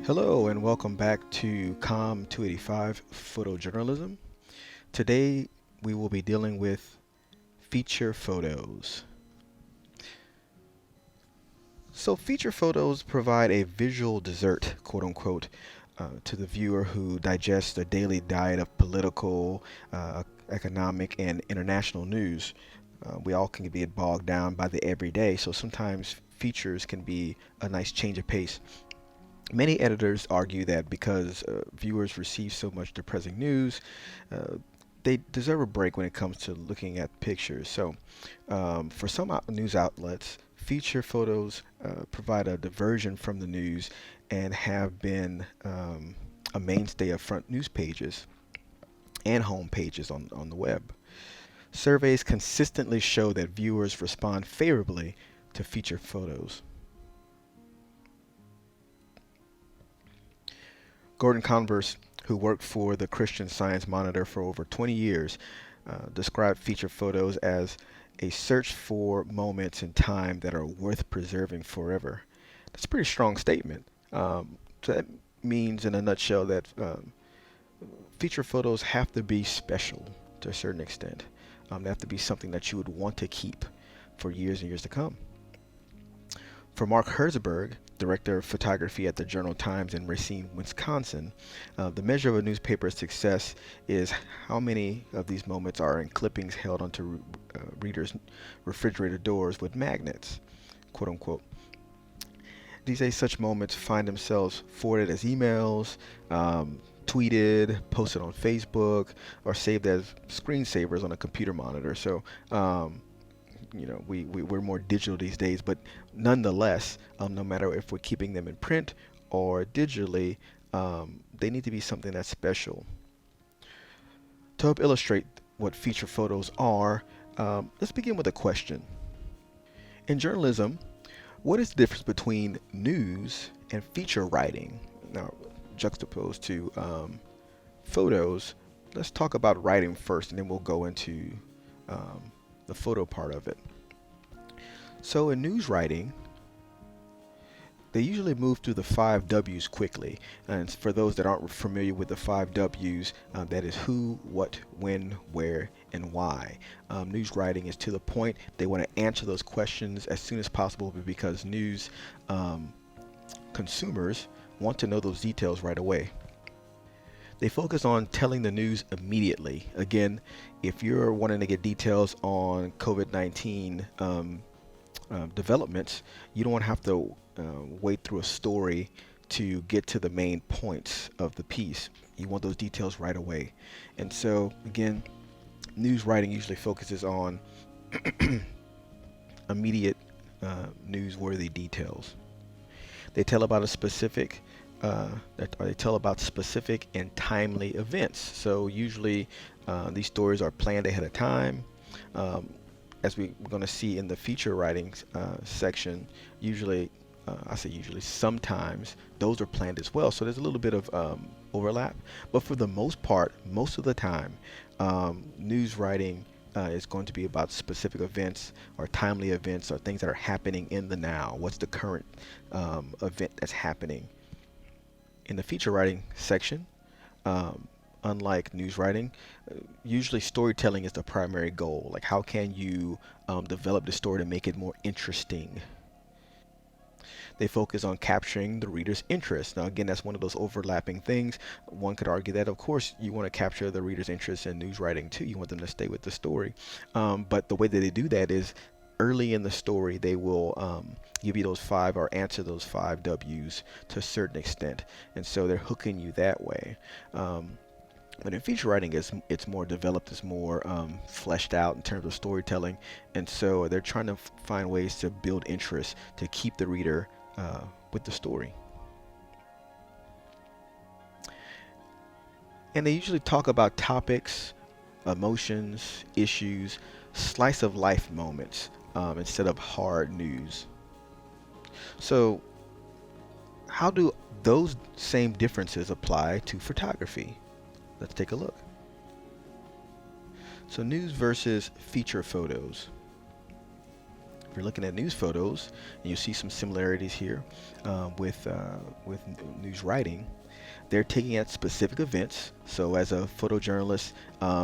Hello and welcome back to COM 285 Photojournalism. Today we will be dealing with feature photos. So feature photos provide a visual dessert, quote unquote, to the viewer who digests a daily diet of political, economic, and international news. We all can get bogged down by the everyday, so sometimes features can be a nice change of pace. Many editors argue that because viewers receive so much depressing news, uh, they deserve a break when it comes to looking at pictures. So, for some news outlets, feature photos provide a diversion from the news and have been a mainstay of front news pages and home pages on the web. Surveys consistently show that viewers respond favorably to feature photos. Gordon Converse, who worked for the Christian Science Monitor for over 20 years, described feature photos as a search for moments in time that are worth preserving forever. That's a pretty strong statement. So that means, in a nutshell, that feature photos have to be special to a certain extent. They have to be something that you would want to keep for years and years to come. For Mark Herzberg, director of photography at the Journal Times in Racine, Wisconsin, the measure of a newspaper's success is how many of these moments are in clippings held onto readers' refrigerator doors with magnets, quote unquote. These days, such moments find themselves forwarded as emails, tweeted, posted on Facebook, or saved as screensavers on a computer monitor. So, we're more digital these days, but nonetheless, no matter if we're keeping them in print or digitally, they need to be something that's special. To help illustrate what feature photos are, let's begin with a question. In journalism, what is the difference between news and feature writing? Now, juxtaposed to photos, let's talk about writing first, and then we'll go into the photo part of it. So in news writing, they usually move through the five W's quickly. And for those that aren't familiar with the five W's, that is who, what, when, where, and why. News writing is to the point. They want to answer those questions as soon as possible because news consumers want to know those details right away. They focus on telling the news immediately. Again, if you're wanting to get details on COVID-19 developments, you don't want to have to wait through a story to get to the main points of the piece. You want those details right away. And so, again, news writing usually focuses on immediate newsworthy details. They tell about a specific they tell about specific and timely events. So usually these stories are planned ahead of time. As we're going to see in the feature writing section, usually, I say usually, sometimes those are planned as well. So there's a little bit of overlap. But for the most part, most of the time, news writing is going to be about specific events or timely events or things that are happening in the now. What's the current event that's happening? In the feature writing section, unlike news writing, usually storytelling is the primary goal. Like, how can you develop the story to make it more interesting? They focus on capturing the reader's interest. Now, again, that's one of those overlapping things. One could argue that, of course, you want to capture the reader's interest in news writing too. You want them to stay with the story. But the way that they do that is early in the story, they will give you those five or answer those five W's to a certain extent. And so they're hooking you that way. But in feature writing, it's more developed, it's more fleshed out in terms of storytelling. And so they're trying to find ways to build interest to keep the reader with the story. And they usually talk about topics, emotions, issues, slice of life moments instead of hard news. So, how do those same differences apply to photography? Let's take a look. So, news versus feature photos. you're looking at news photos, and you see some similarities here with news writing. They're taking at specific events. So as a photojournalist,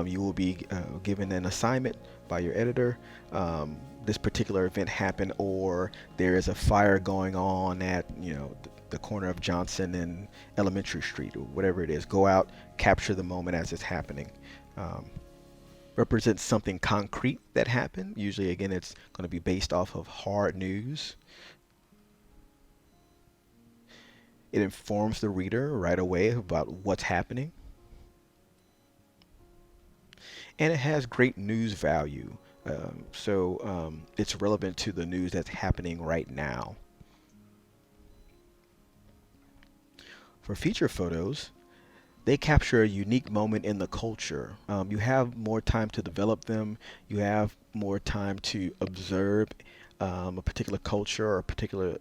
you will be given an assignment by your editor. This particular event happened, or there is a fire going on at the corner of Johnson and Elementary Street, or whatever it is. Go out, capture the moment as it's happening. Um, Represents something concrete that happened. Usually, again, it's going to be based off of hard news. It informs the reader right away about what's happening, and it has great news value. It's relevant to the news that's happening right now. For feature photos, they capture a unique moment in the culture. You have more time to develop them. You have more time to observe a particular culture or a particular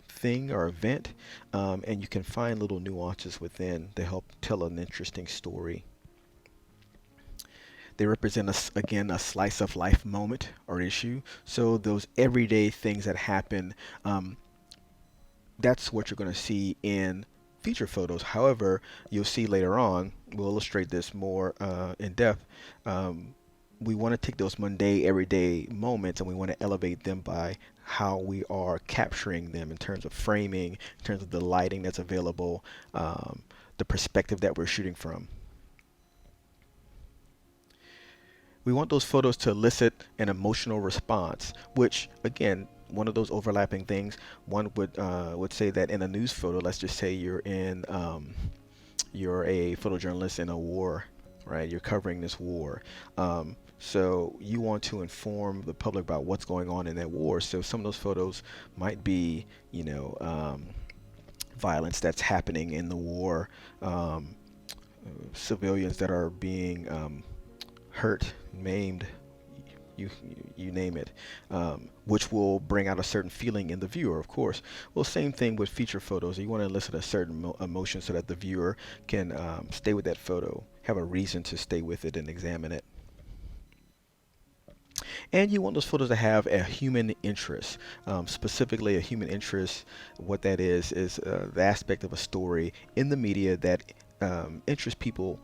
thing or event, and you can find little nuances within to help tell an interesting story. They represent again a slice of life moment or issue. So those everyday things that happen, that's what you're going to see in feature photos. However, you'll see later on, we'll illustrate this more in depth. Um, we want to take those mundane, everyday moments and we want to elevate them by how we are capturing them in terms of framing, in terms of the lighting that's available, the perspective that we're shooting from. We want those photos to elicit an emotional response, which again, one of those overlapping things. One would say that in a news photo, let's just say you're a photojournalist in a war, right? You're covering this war. So you want to inform the public about what's going on in that war. So some of those photos might be, violence that's happening in the war, civilians that are being hurt, maimed, you name it, which will bring out a certain feeling in the viewer, of course. Well, same thing with feature photos. You want to elicit a certain emotion so that the viewer can stay with that photo, have a reason to stay with it and examine it. And you want those photos to have a human interest, specifically a human interest. What that is the aspect of a story in the media that interests people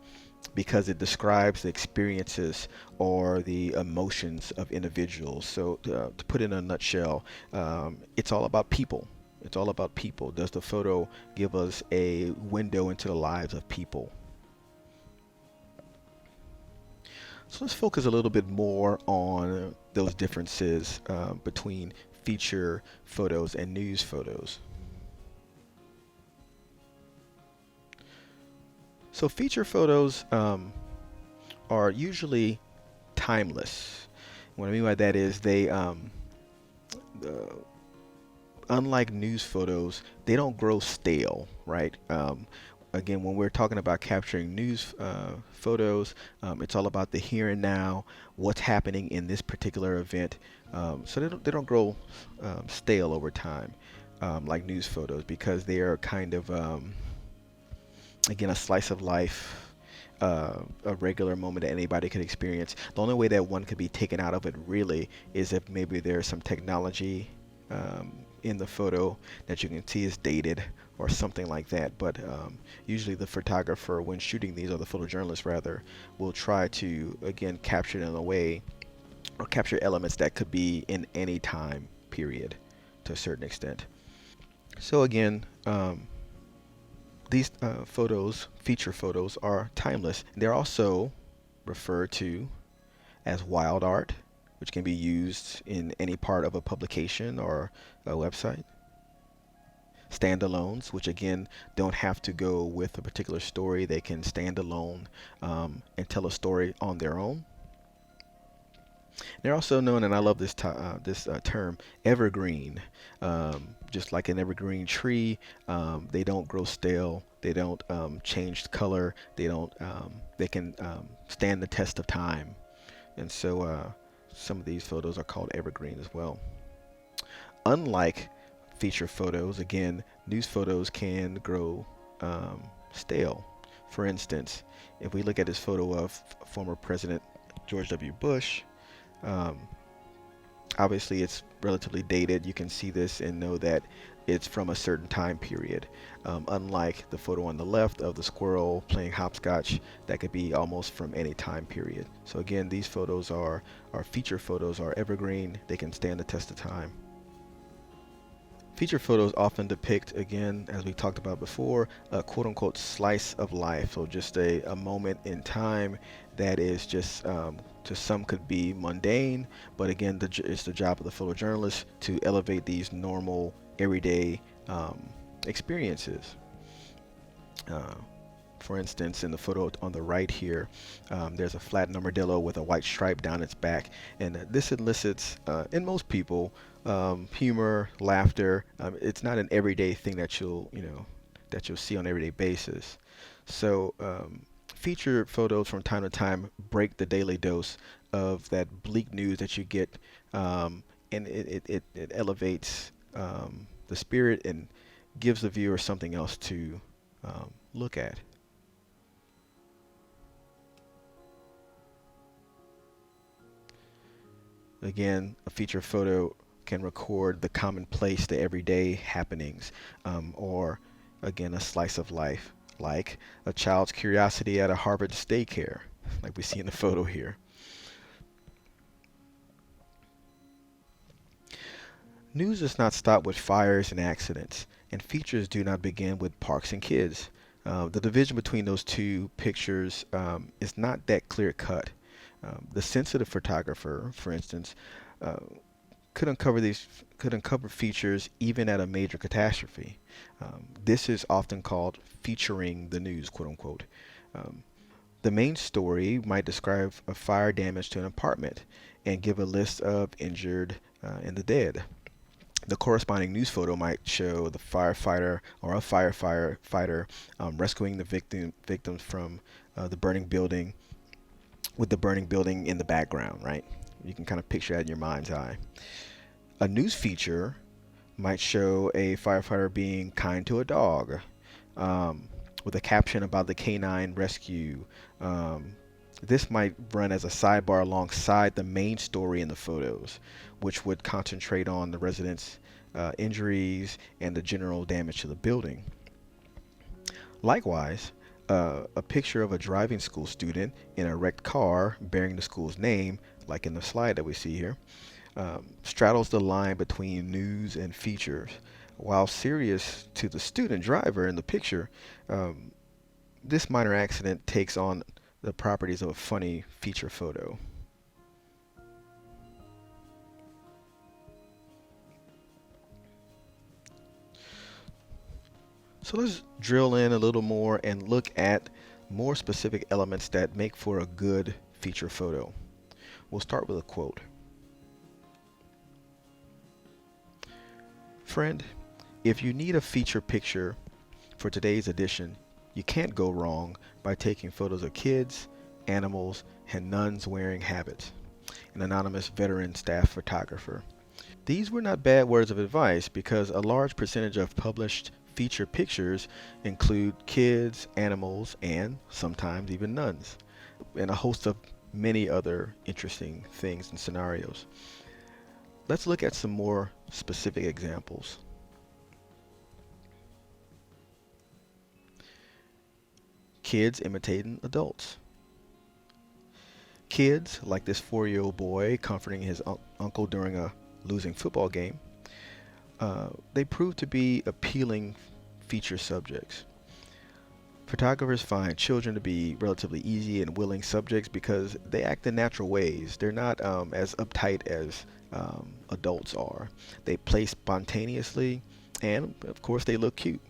because it describes the experiences or the emotions of individuals. So to put it in a nutshell, it's all about people. It's all about people. Does the photo give us a window into the lives of people? So let's focus a little bit more on those differences between feature photos and news photos. So feature photos are usually timeless. What I mean by that is uh, unlike news photos, they don't grow stale, right? Again, when we're talking about capturing news photos, it's all about the here and now, what's happening in this particular event. So they don't grow stale over time like news photos because they are kind of again a slice of life, a regular moment that anybody could experience. The only way that one could be taken out of it really is if maybe there's some technology in the photo that you can see is dated or something like that. But usually the photographer, when shooting these, or the photojournalist rather, will try to again capture it in a way or capture elements that could be in any time period to a certain extent. So again, these photos, feature photos, are timeless. They're also referred to as wild art, which can be used in any part of a publication or a website. Standalones, which again don't have to go with a particular story, they can stand alone and tell a story on their own. They're also known, and I love this term, evergreen. Just like an evergreen tree, they don't grow stale. They don't change color. They don't. They can stand the test of time. And so some of these photos are called evergreen as well. Unlike feature photos, again, news photos can grow stale. For instance, if we look at this photo of former President George W. Bush, um, Obviously, it's relatively dated. You can see this and know that it's from a certain time period. Unlike the photo on the left of the squirrel playing hopscotch, that could be almost from any time period. So again, these photos are feature photos, are evergreen. They can stand the test of time. Feature photos often depict, again, as we talked about before, a quote unquote slice of life. So just a moment in time that is just, to some could be mundane, but again, it's the job of the photojournalist to elevate these normal, everyday experiences. Uh, for instance, in the photo on the right here, there's a flattened armadillo with a white stripe down its back, and this elicits, in most people, humor, laughter. It's not an everyday thing that you'll see on an everyday basis. So, feature photos from time to time break the daily dose of that bleak news that you get, and it elevates the spirit and gives the viewer something else to look at. Again, a feature photo can record the commonplace, the everyday happenings, or again, a slice of life, like a child's curiosity at a Harvard daycare, like we see in the photo here. News does not stop with fires and accidents, and features do not begin with parks and kids. The division between those two pictures is not that clear cut. The sensitive photographer, for instance, uh, could uncover these could uncover features even at a major catastrophe. This is often called featuring the news, quote unquote. Um, the main story might describe a fire damage to an apartment and give a list of injured and the dead. The corresponding news photo might show the firefighter or a firefighter rescuing the victims from the burning building with the burning building in the background, right? You can kind of picture that in your mind's eye. A news feature might show a firefighter being kind to a dog, um, with a caption about the canine rescue. Um, this might run as a sidebar alongside the main story in the photos, which would concentrate on the residents' injuries and the general damage to the building. Likewise, a picture of a driving school student in a wrecked car bearing the school's name, like in the slide that we see here, straddles the line between news and features. While serious to the student driver in the picture, um, this minor accident takes on the properties of a funny feature photo. So let's drill in a little more and look at more specific elements that make for a good feature photo. We'll start with a quote. Friend, if you need a feature picture for today's edition, you can't go wrong by taking photos of kids, animals, and nuns wearing habits. An anonymous veteran staff photographer. These were not bad words of advice because a large percentage of published feature pictures include kids, animals, and sometimes even nuns, and a host of many other interesting things and scenarios. Let's look at some more specific examples. Kids imitating adults. Kids, like this 4-year-old boy comforting his uncle during a losing football game, they prove to be appealing feature subjects. Photographers find children to be relatively easy and willing subjects because they act in natural ways. They're not as uptight as adults are. They play spontaneously, and of course, they look cute.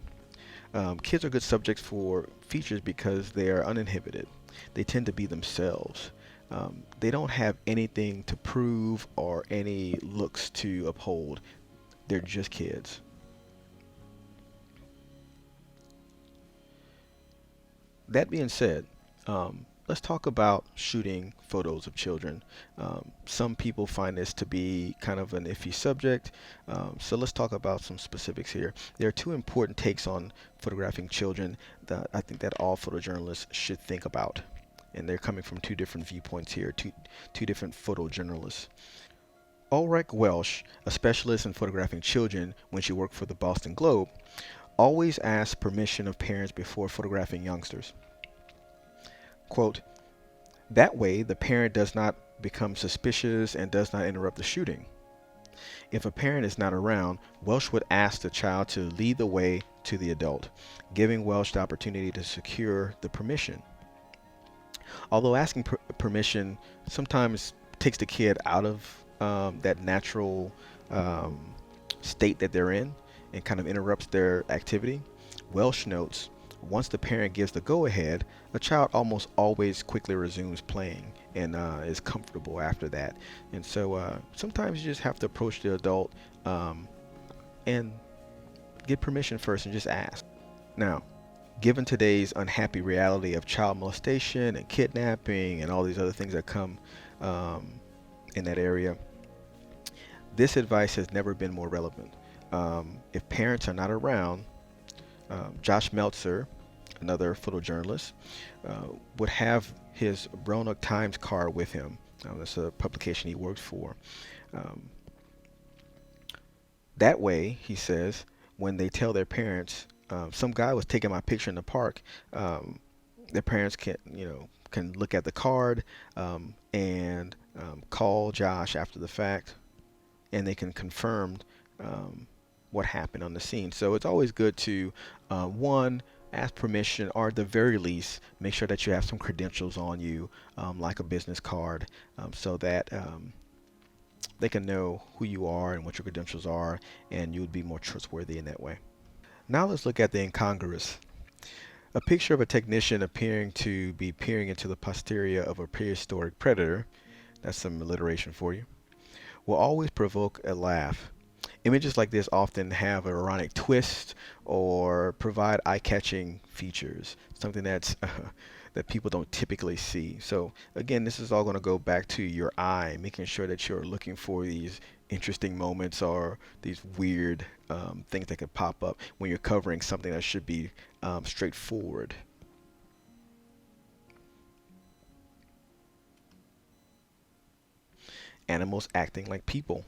Kids are good subjects for features because they are uninhibited. They tend to be themselves. They don't have anything to prove or any looks to uphold. They're just kids. That being said, let's talk about shooting photos of children. Some people find this to be kind of an iffy subject, so let's talk about some specifics here. There are two important takes on photographing children that I think that all photojournalists should think about, and they're coming from two different viewpoints here, two different photojournalists. Ulrich Welsh, a specialist in photographing children when she worked for the Boston Globe, always asks permission of parents before photographing youngsters. Quote, that way the parent does not become suspicious and does not interrupt the shooting. If a parent is not around, Welsh would ask the child to lead the way to the adult, giving Welsh the opportunity to secure the permission. Although asking permission sometimes takes the kid out of that natural um, state that they're in and kind of interrupts their activity, Welsh notes once the parent gives the go ahead, a child almost always quickly resumes playing and is comfortable after that. And so sometimes you just have to approach the adult um, and get permission first and just ask. Now, given today's unhappy reality of child molestation and kidnapping and all these other things that come um, in that area, this advice has never been more relevant. If parents are not around, Josh Meltzer, another photojournalist, would have his Roanoke Times card with him. That's a publication he worked for. Um, that way, he says, when they tell their parents, some guy was taking my picture in the park, their parents can look at the card and call Josh after the fact, and they can confirm um, what happened on the scene. So it's always good to one, ask permission, or at the very least make sure that you have some credentials on you, like a business card, so that they can know who you are and what your credentials are, and you would be more trustworthy in that way. Now let's look at the incongruous. A picture of a technician appearing to be peering into the posterior of a prehistoric predator, that's some alliteration for you, will always provoke a laugh. Images like this often have an ironic twist or provide eye-catching features, something that people don't typically see. So again, this is all going to go back to your eye, making sure that you're looking for these interesting moments or these weird things that could pop up when you're covering something that should be straightforward. Animals acting like people.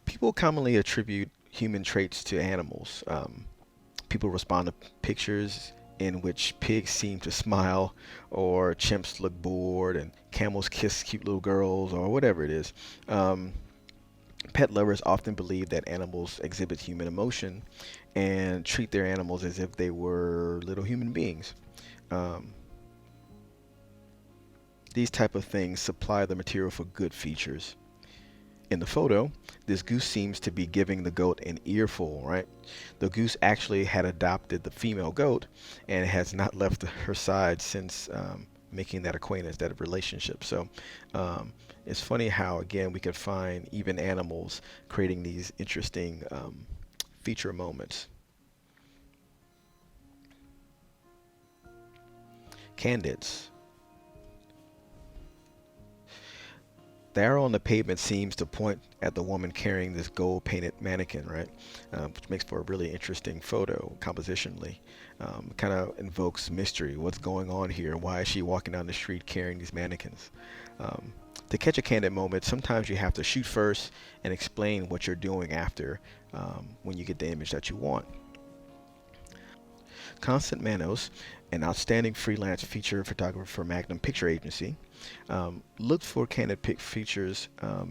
People commonly attribute human traits to animals. People respond to pictures in which pigs seem to smile, or chimps look bored, and camels kiss cute little girls, or whatever it is. Um, Pet lovers often believe that animals exhibit human emotion and treat their animals as if they were little human beings. Um, these type of things supply the material for good features. In the photo, this goose seems to be giving the goat an earful, right? The goose actually had adopted the female goat and has not left her side since making that acquaintance, that relationship. So um, it's funny how, again, we can find even animals creating these interesting feature moments. Candids. The arrow on the pavement seems to point at the woman carrying this gold painted mannequin, right? Which makes for a really interesting photo compositionally. Kind of invokes mystery. What's going on here? Why is she walking down the street carrying these mannequins? Um, to catch a candid moment, sometimes you have to shoot first and explain what you're doing after when you get the image that you want. Constant Manos, an outstanding freelance feature photographer for Magnum Picture Agency, looked for candid pic features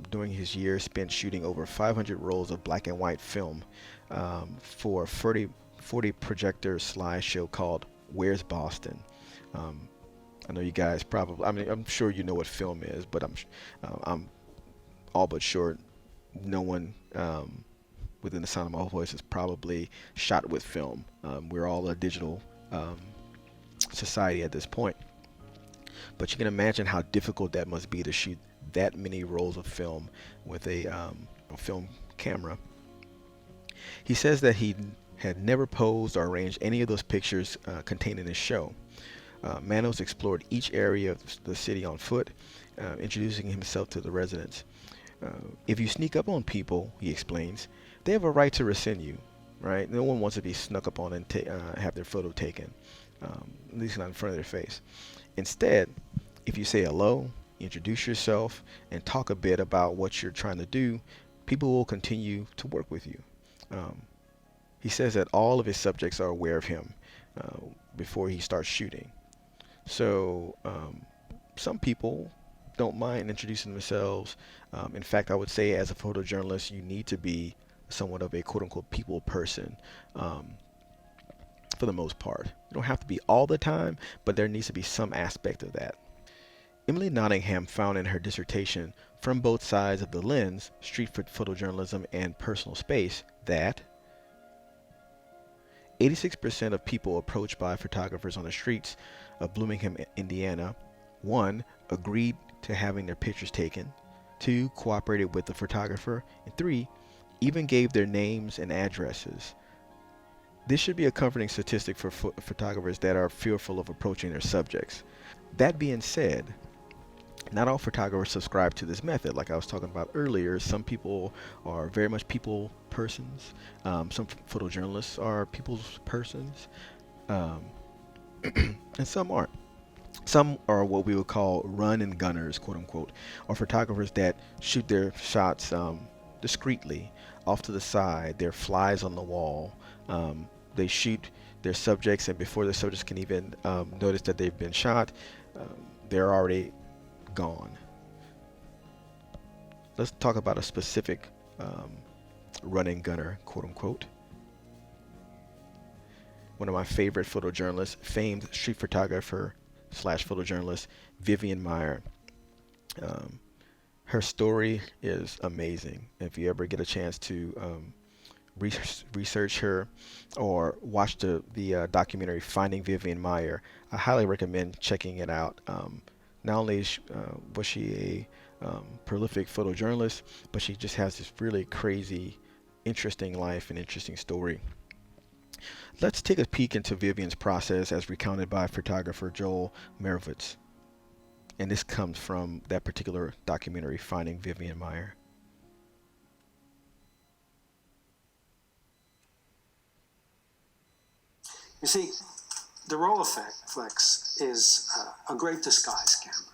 during his year spent shooting over 500 rolls of black and white film for a 40 projector slideshow called Where's Boston? Um, I know you guys probably, I mean, I'm sure you know what film is, but I'm all but sure no one within the sound of my voice is probably shot with film. We're all a digital um, society at this point. But you can imagine how difficult that must be to shoot that many rolls of film with a film camera. He says that he had never posed or arranged any of those pictures contained in his show. Manos explored each area of the city on foot, introducing himself to the residents. If you sneak up on people, he explains, they have a right to rescind you, right? No one wants to be snuck up on and have their photo taken, at least not in front of their face. Instead, if you say hello, introduce yourself and talk a bit about what you're trying to do, people will continue to work with you. Um, he says that all of his subjects are aware of him uh, before he starts shooting. So some people don't mind introducing themselves. In fact, I would say as a photojournalist, you need to be somewhat of a quote unquote people person um, for the most part. You don't have to be all the time, but there needs to be some aspect of that. Emily Nottingham found in her dissertation, From Both Sides of the Lens, Street Photojournalism and Personal Space, that 86% of people approached by photographers on the streets of Bloomington, Indiana, 1. Agreed to having their pictures taken, 2. Cooperated with the photographer, and 3. Even gave their names and addresses. This should be a comforting statistic for photographers that are fearful of approaching their subjects. That being said, not all photographers subscribe to this method. Like I was talking about earlier, some people are very much people persons. Some photojournalists are people's persons, um, and some aren't. Some are what we would call run and gunners, quote unquote, or photographers that shoot their shots discreetly off to the side. They're flies on the wall. They shoot their subjects, and before the subjects can even notice that they've been shot, they're already gone. Let's talk about a specific run and gunner, quote unquote. One of my favorite photojournalists, famed street photographer slash photojournalist Vivian Maier. Her story is amazing. If you ever get a chance to research her or watch the documentary Finding Vivian Maier, I highly recommend checking it out. Not only was she a prolific photojournalist, but she just has this really crazy, interesting life and interesting story. Let's take a peek into Vivian's process as recounted by photographer Joel Merovitz. And this comes from that particular documentary, Finding Vivian Maier. You see, the Rolleiflex is a great disguise camera.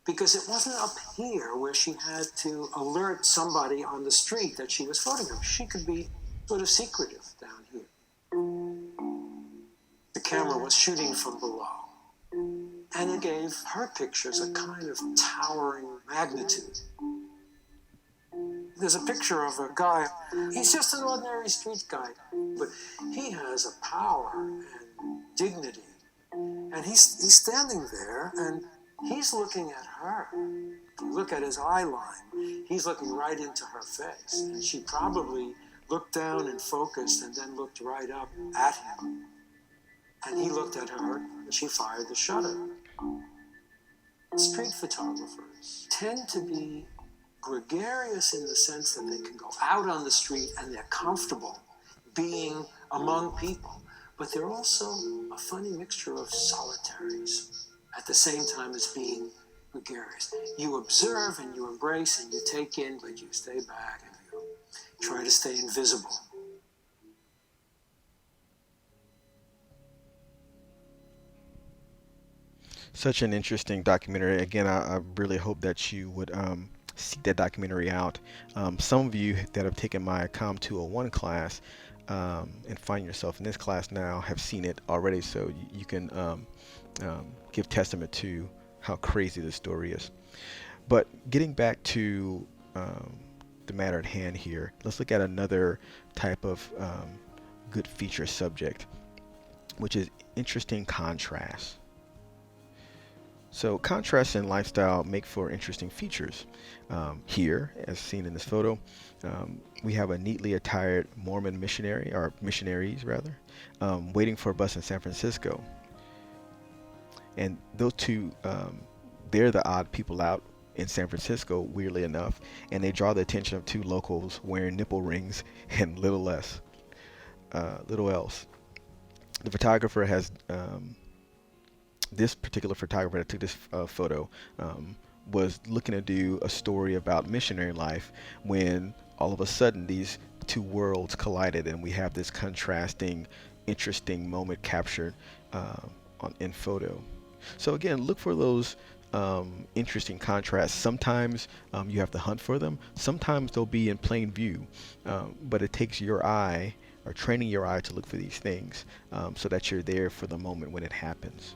Because it wasn't up here where she had to alert somebody on the street that she was photographing. She could be sort of secretive down here. The camera was shooting from below. And it gave her pictures a kind of towering magnitude. There's a picture of a guy, he's just an ordinary street guy, but he has a power and dignity. And he's standing there and he's looking at her. If you look at his eye line, he's looking right into her face. And she probably looked down and focused and then looked right up at him. And he looked at her and she fired the shutter. Street photographers tend to be gregarious in the sense that they can go out on the street and they're comfortable being among people. But they're also a funny mixture of solitaries at the same time as being gregarious. You observe and you embrace and you take in, but you stay back and you try to stay invisible. Such an interesting documentary. Again, I really hope that you would seek that documentary out. Some of you that have taken my COM 201 class and find yourself in this class now have seen it already, so you can give testament to how crazy this story is. But getting back to the matter at hand here, let's look at another type of good feature subject, which is interesting contrast. So contrast and lifestyle make for interesting features. Here, as seen in this photo, we have a neatly attired Mormon missionary, or missionaries rather, waiting for a bus in San Francisco. And those two, they're the odd people out in San Francisco, weirdly enough, and they draw the attention of two locals wearing nipple rings and little else. The photographer has this particular photographer that took this photo was looking to do a story about missionary life when all of a sudden these two worlds collided and we have this contrasting, interesting moment captured in photo. So again, look for those interesting contrasts. Sometimes you have to hunt for them. Sometimes they'll be in plain view, but it takes your eye or training your eye to look for these things so that you're there for the moment when it happens.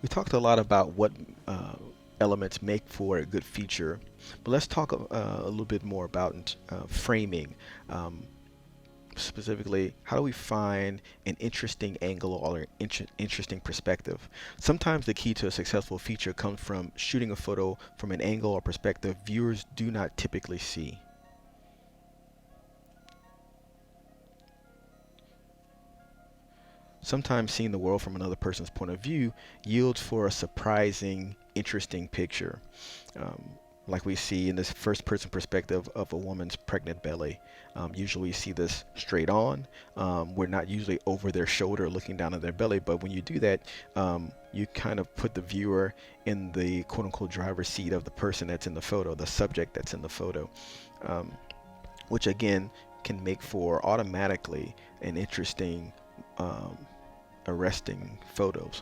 We talked a lot about what elements make for a good feature, but let's talk a little bit more about framing. Specifically, how do we find an interesting angle or an interesting perspective? Sometimes the key to a successful feature comes from shooting a photo from an angle or perspective viewers do not typically see. Sometimes seeing the world from another person's point of view yields for a surprising, interesting picture. Um, like we see in this first person perspective of a woman's pregnant belly. Usually we see this straight on. We're not usually over their shoulder looking down at their belly, but when you do that, you kind of put the viewer in the quote unquote driver's seat of the person that's in the photo, the subject that's in the photo, um, which again can make for automatically an interesting, um, arresting photos.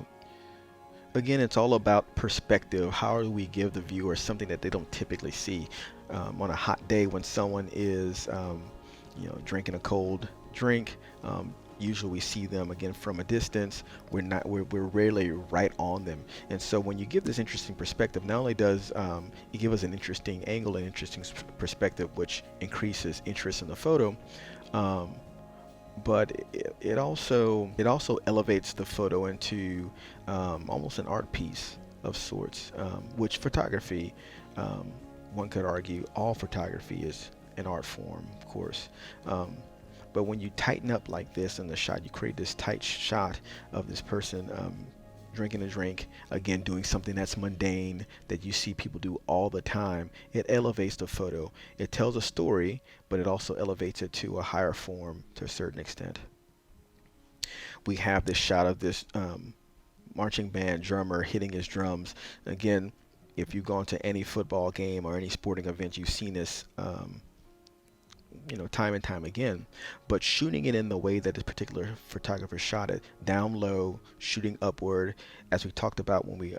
Again, it's all about perspective. How do we give the viewer something that they don't typically see? On a hot day when someone is, drinking a cold drink, usually we see them again from a distance. We're rarely right on them. And so when you give this interesting perspective, not only does it give us an interesting angle and interesting perspective, which increases interest in the photo, um, but it also elevates the photo into almost an art piece of sorts, which photography, um, one could argue all photography is an art form, of course. um, but when you tighten up like this in the shot, you create this tight shot of this person drinking a drink, again doing something that's mundane that you see people do all the time. It elevates the photo. It tells a story, but it also elevates it to a higher form to a certain extent. We have this shot of this marching band drummer hitting his drums. Again, if you've gone to any football game or any sporting event, you've seen this time and time again, but shooting it in the way that this particular photographer shot it, down low, shooting upward, as we talked about when we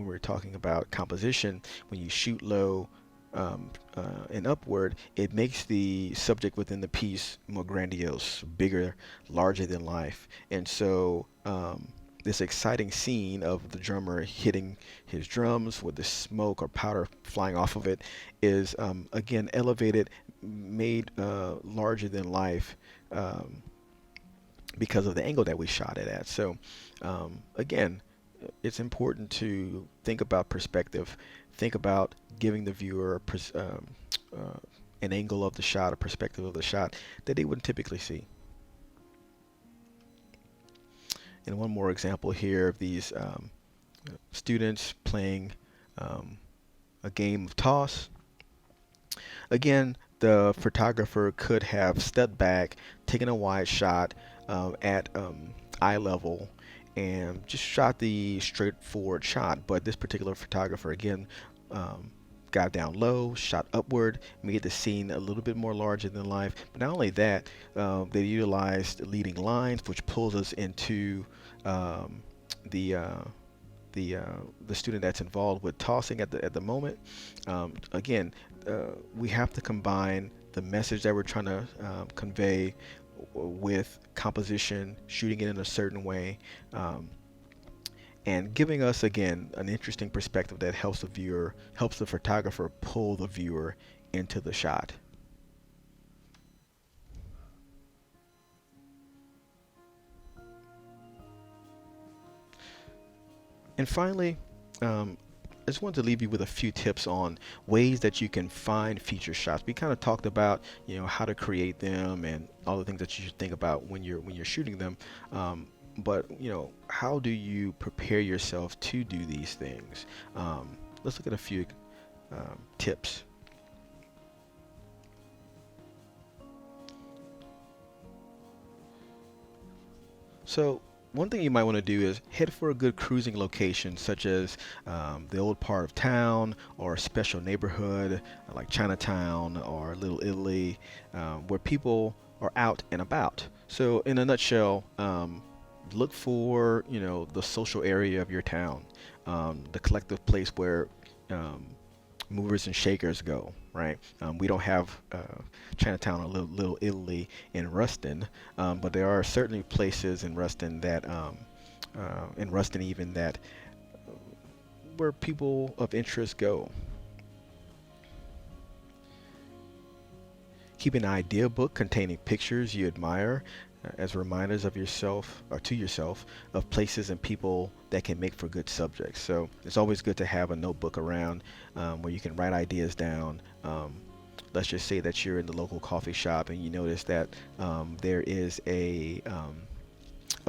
were talking about composition. When you shoot low and upward, it makes the subject within the piece more grandiose, bigger, larger than life. And so this exciting scene of the drummer hitting his drums with the smoke or powder flying off of it is again elevated, made larger than life, um, because of the angle that we shot it at. So again, it's important to think about perspective, think about giving the viewer uh, an angle of the shot, a perspective of the shot that they wouldn't typically see. And one more example here of these students playing um, a game of toss. Again, the photographer could have stepped back, taken a wide shot at eye level, and just shot the straightforward shot. But this particular photographer, again, um, got down low, shot upward, made the scene a little bit more larger than life. But not only that, they utilized leading lines, which pulls us into um, the uh, the student that's involved with tossing at the moment. Again, we have to combine the message that we're trying to convey with composition, shooting it in a certain way, um, and giving us again an interesting perspective that helps the photographer pull the viewer into the shot. And finally, I just wanted to leave you with a few tips on ways that you can find feature shots. We kind of talked about, how to create them and all the things that you should think about when you're shooting them. But how do you prepare yourself to do these things? Let's look at a few tips. So one thing you might want to do is head for a good cruising location, such as the old part of town or a special neighborhood like Chinatown or Little Italy, where people are out and about. So in a nutshell, Look for, the social area of your town, the collective place where um, movers and shakers go, right? We don't have Chinatown or Little Italy in Ruston, but there are certainly places in Ruston even that where people of interest go. Keep an idea book containing pictures you admire as reminders of yourself or to yourself of places and people that can make for good subjects. So it's always good to have a notebook around where you can write ideas down. Let's just say that you're in the local coffee shop and you notice that there is a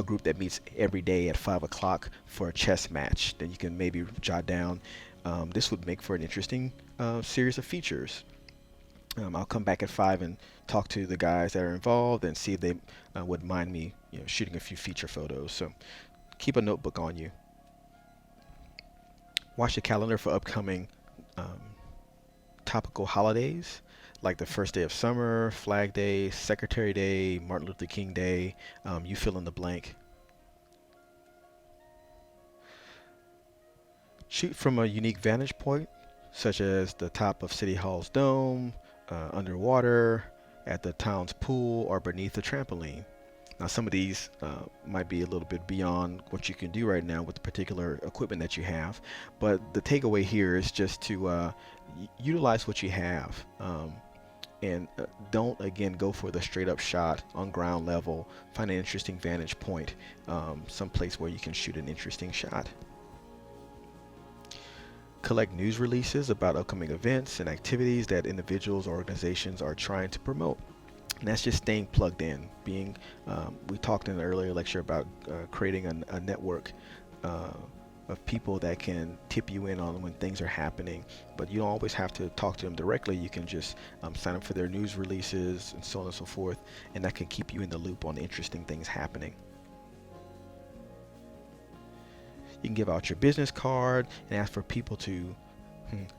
group that meets every day at 5 o'clock for a chess match. Then you can maybe jot down. This would make for an interesting series of features. I'll come back at 5 and talk to the guys that are involved and see if they would mind me, shooting a few feature photos. So keep a notebook on you. Watch the calendar for upcoming um, topical holidays like the first day of summer, Flag Day, Secretary Day, Martin Luther King Day. You fill in the blank. Shoot from a unique vantage point, such as the top of City Hall's dome, underwater, at the town's pool, or beneath a trampoline. Now, some of these might be a little bit beyond what you can do right now with the particular equipment that you have, but the takeaway here is just to utilize what you have. And don't again go for the straight up shot on ground level. Find an interesting vantage point, someplace where you can shoot an interesting shot. Collect news releases about upcoming events and activities that individuals or organizations are trying to promote. And that's just staying plugged in. We talked in an earlier lecture about creating a network of people that can tip you in on when things are happening, but you don't always have to talk to them directly. You can just sign up for their news releases and so on and so forth, and that can keep you in the loop on interesting things happening. You can give out your business card and ask for people to,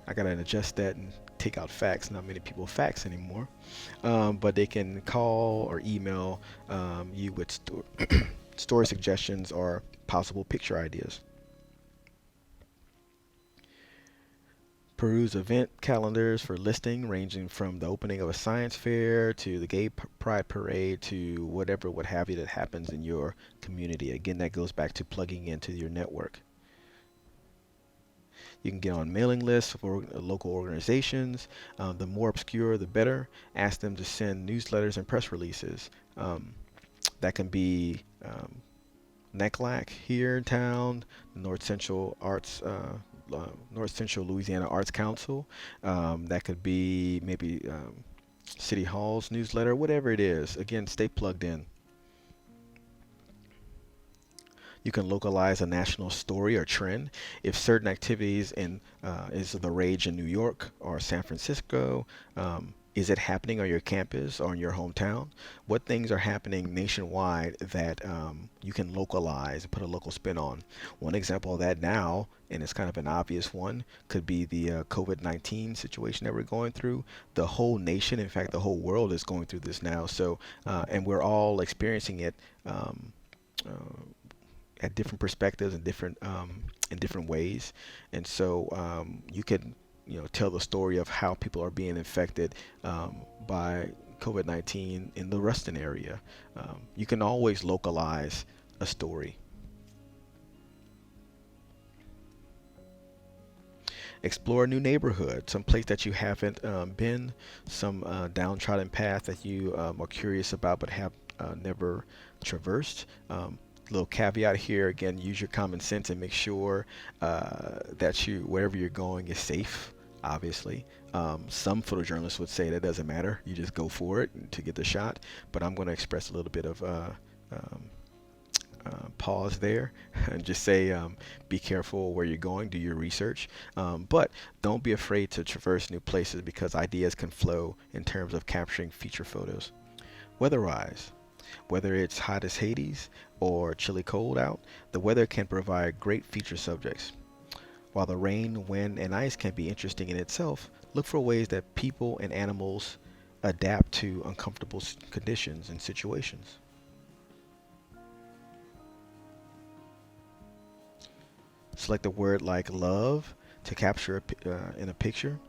I gotta adjust that and take out fax. Not many people fax anymore, but they can call or email you with story suggestions or possible picture ideas. Peruse event calendars for listing ranging from the opening of a science fair to the gay pride parade to whatever what have you that happens in your community. Again, that goes back to plugging into your network. You can get on mailing lists for local organizations. The more obscure, the better. Ask them to send newsletters and press releases. That can be NECLAC here in town, North Central Louisiana Arts Council. That could be maybe City Hall's newsletter, whatever it is. Again, stay plugged in. You can localize a national story or trend. If certain activities is the rage in New York or San Francisco, is it happening on your campus or in your hometown? What things are happening nationwide that you can localize and put a local spin on? One example of that now, and it's kind of an obvious one, could be the COVID-19 situation that we're going through. The whole nation, in fact, the whole world is going through this now. So, and we're all experiencing it at different perspectives and in different ways. And so you can tell the story of how people are being infected by COVID-19 in the Ruston area. You can always localize a story. Explore a new neighborhood, some place that you haven't been, some downtrodden path that you are curious about but have never traversed. Little caveat here again, use your common sense and make sure that wherever you're going is safe, obviously. Some photojournalists would say that doesn't matter, you just go for it to get the shot, but I'm going to express a little bit of pause there and just say be careful where you're going, do your research, but don't be afraid to traverse new places because ideas can flow in terms of capturing feature photos. Weather-wise, whether it's hot as Hades or chilly cold out, the weather can provide great feature subjects. While the rain, wind, and ice can be interesting in itself, look for ways that people and animals adapt to uncomfortable conditions and situations. Select a word like love to capture in a picture.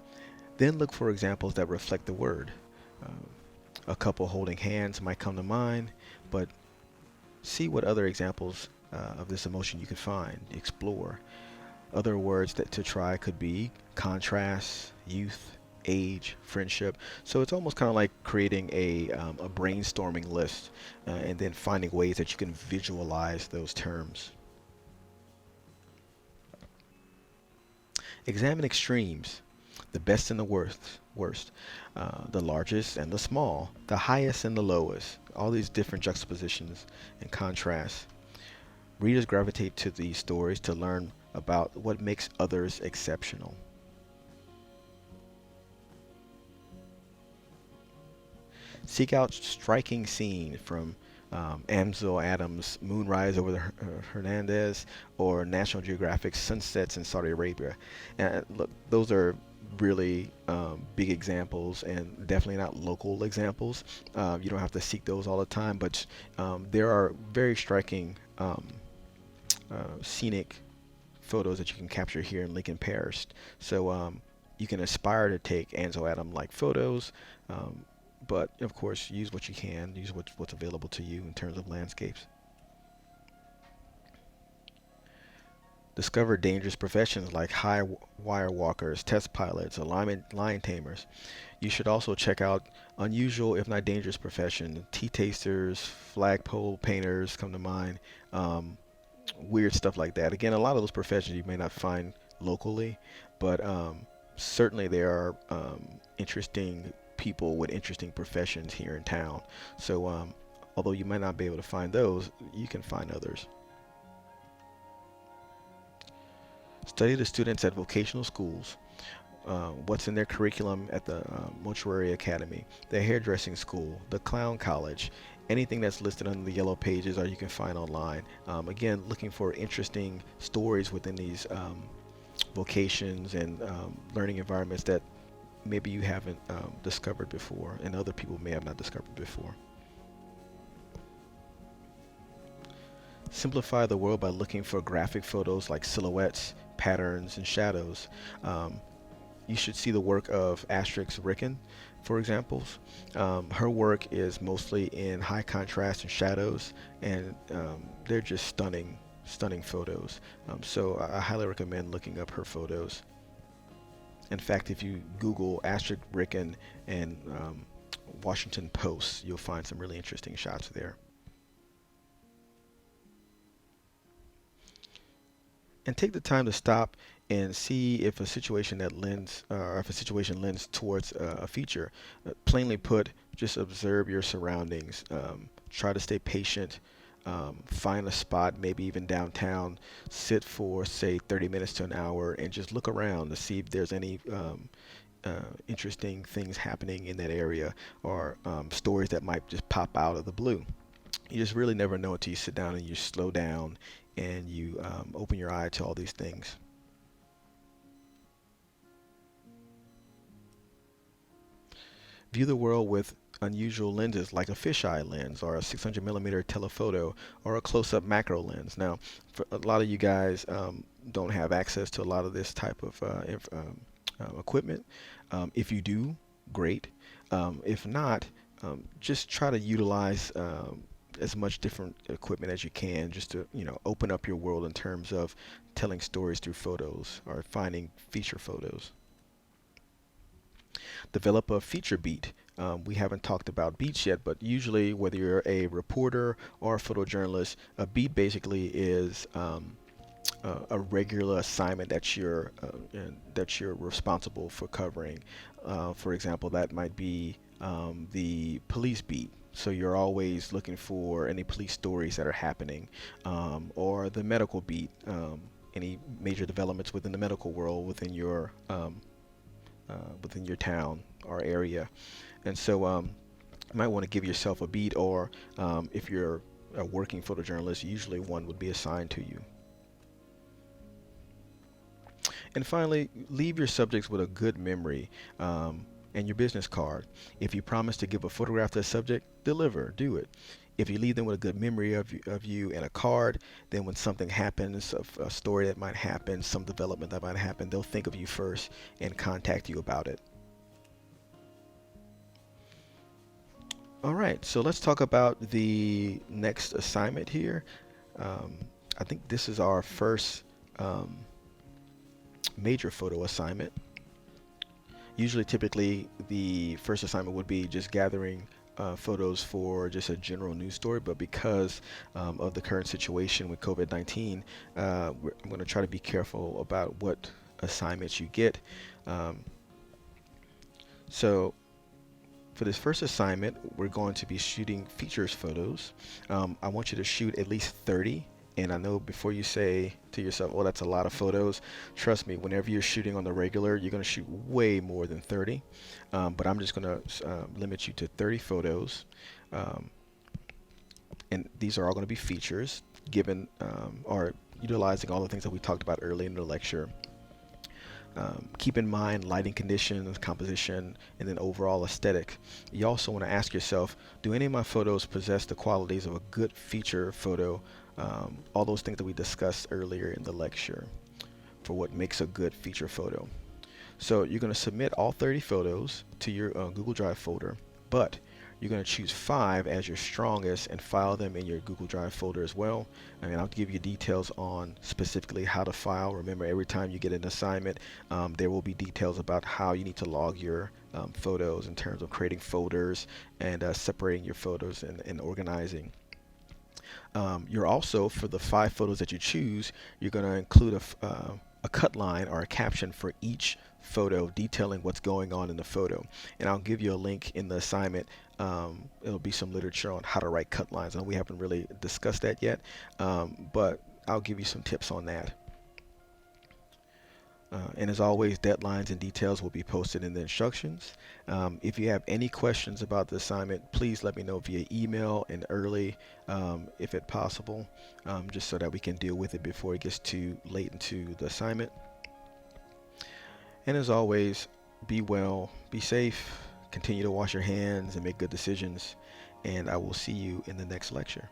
Then look for examples that reflect the word. Uh, a couple holding hands might come to mind, but see what other examples of this emotion you can find. Explore. Other words that to try could be contrast, youth, age, friendship. So it's almost kind of like creating a brainstorming list and then finding ways that you can visualize those terms. Examine extremes, the best and the worst, the largest and the small, the highest and the lowest. All these different juxtapositions and contrasts. Readers gravitate to these stories to learn about what makes others exceptional. Seek out striking scene from Ansel Adams' Moonrise over the Hernandez or National Geographic's Sunsets in Saudi Arabia. And look, those are really big examples and definitely not local examples. You don't have to seek those all the time, but there are very striking scenic photos that you can capture here in Lincoln Parish. So you can aspire to take Ansel Adams like photos, um, but of course use what you can, use what's available to you in terms of landscapes. Discover dangerous professions like wire walkers, test pilots, or lion tamers. You should also check out unusual, if not dangerous, professions. Tea tasters, flagpole painters come to mind. Weird stuff like that. Again, a lot of those professions you may not find locally, but certainly there are interesting people with interesting professions here in town. So although you might not be able to find those, you can find others. Study the students at vocational schools. What's in their curriculum at the Mortuary Academy, the hairdressing school, the clown college, anything that's listed under the yellow pages or you can find online. Again, looking for interesting stories within these vocations and learning environments that maybe you haven't discovered before and other people may have not discovered before. Simplify the world by looking for graphic photos like silhouettes, patterns, and shadows. You should see the work of Asterix Ricken, for examples. Her work is mostly in high contrast and shadows, and they're just stunning, stunning photos. So I highly recommend looking up her photos. In fact, if you Google Asterix Ricken and Washington Post, you'll find some really interesting shots there. And take the time to stop and see if a situation that lends, or if a situation lends towards a feature. Plainly put, just observe your surroundings. Try to stay patient. Find a spot, maybe even downtown. Sit for, say, 30 minutes to an hour, and just look around to see if there's any interesting things happening in that area, or stories that might just pop out of the blue. You just really never know until you sit down and you slow down and you open your eye to all these things. View the world with unusual lenses like a fisheye lens or a 600 millimeter telephoto or a close-up macro lens. Now, for a lot of you guys don't have access to a lot of this type of equipment. If you do, great. If not, just try to utilize as much different equipment as you can just to open up your world in terms of telling stories through photos or finding feature photos. Develop a feature beat. We haven't talked about beats yet, but usually whether you're a reporter or a photojournalist, a beat basically is a regular assignment that you're responsible for covering. For example, that might be the police beat. So you're always looking for any police stories that are happening, or the medical beat, any major developments within the medical world within your town or area. And so you might want to give yourself a beat, or if you're a working photojournalist, usually one would be assigned to you. And finally, leave your subjects with a good memory. and your business card. If you promise to give a photograph to the subject, deliver, do it. If you leave them with a good memory of you and a card, then when something happens, a story that might happen, some development that might happen, they'll think of you first and contact you about it. All right, so let's talk about the next assignment here. Um, I think this is our first um, major photo assignment. Usually, typically, the first assignment would be just gathering photos for just a general news story, but because of the current situation with COVID-19, I'm going to try to be careful about what assignments you get. Um, so for this first assignment, we're going to be shooting features photos. I want you to shoot at least 30. And I know before you say to yourself, well, that's a lot of photos. Trust me, whenever you're shooting on the regular, you're going to shoot way more than 30. But I'm just going to limit you to 30 photos. Um, and these are all going to be features given or utilizing all the things that we talked about earlier in the lecture. Keep in mind lighting conditions, composition, and then overall aesthetic. You also want to ask yourself, do any of my photos possess the qualities of a good feature photo? All those things that we discussed earlier in the lecture for what makes a good feature photo. So you're going to submit all 30 photos to your Google Drive folder, but you're going to choose 5 as your strongest and file them in your Google Drive folder as well. And I'll give you details on specifically how to file. Remember, every time you get an assignment, there will be details about how you need to log your photos in terms of creating folders and separating your photos and organizing. You're also, for the 5 photos that you choose, you're going to include a cut line or a caption for each photo detailing what's going on in the photo. And I'll give you a link in the assignment. It'll be some literature on how to write cut lines. And we haven't really discussed that yet, but I'll give you some tips on that. And as always, deadlines and details will be posted in the instructions. If you have any questions about the assignment, please let me know via email and early, if it's possible, just so that we can deal with it before it gets too late into the assignment. And as always, be well, be safe, continue to wash your hands and make good decisions. And I will see you in the next lecture.